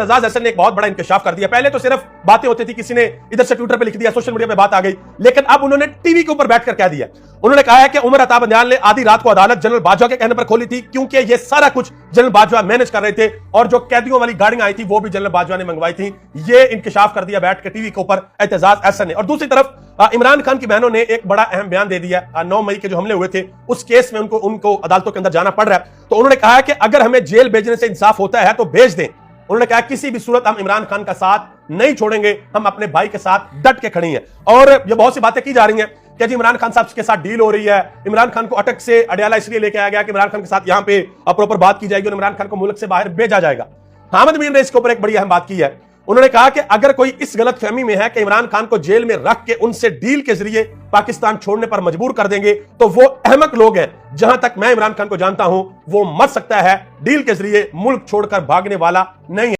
एजाज हसन ने एक बहुत बड़ा इंकशाफ कर दिया। पहले तो सिर्फ बातें होती थी, किसी ने इधर से ट्विटर पे लिख दिया, सोशल मीडिया पे बात आ गई, लेकिन अब उन्होंने टीवी के ऊपर बैठकर कह दिया। उन्होंने कहा है कि उमर अता बंदियाल ने आधी रात को अदालत जनरल बाजवा के कहने पर खोली थी, क्योंकि ये सारा कुछ जनरल बाजवा मैनेज कर रहे थे और जो कैदियों वाली गाड़ियां आई थी वो भी जनरल बाजवा ने मंगवाई थी। ये इंकशाफ कर दिया बैठ के टीवी के ऊपर एजाज हसन ने। और दूसरी तरफ इमरान खान की बहनों ने एक बड़ा अहम बयान दे दिया। 9 मई के जो हमले हुए थे उस केस में उनको अदालतों के अंदर जाना पड़ रहा है, तो उन्होंने कहा है कि अगर हमें जेल भेजने से इंसाफ होता है तो भेज दें। उन्होंने कहा किसी भी सूरत हम इमरान खान का साथ नहीं छोड़ेंगे, हम अपने भाई के साथ डट के खड़ी हैं। और ये बहुत सी बातें की जा रही हैं कि जी इमरान खान साहब के साथ डील हो रही है, इमरान खान को अटक से अडयाला इसलिए लेके आया गया कि इमरान खान के साथ यहां पे प्रॉपर बात की जाएगी और इमरान खान को मुल्क से बाहर भेजा जाएगा। हामिद मीर ने इसके ऊपर एक बड़ी अहम बात की है। उन्होंने कहा कि अगर कोई इस गलतफहमी में है कि इमरान खान को जेल में रख के उनसे डील के जरिए पाकिस्तान छोड़ने पर मजबूर कर देंगे, तो वो अहमक लोग हैं। जहां तक मैं इमरान खान को जानता हूं, वो मर सकता है, डील के जरिए मुल्क छोड़कर भागने वाला नहीं है।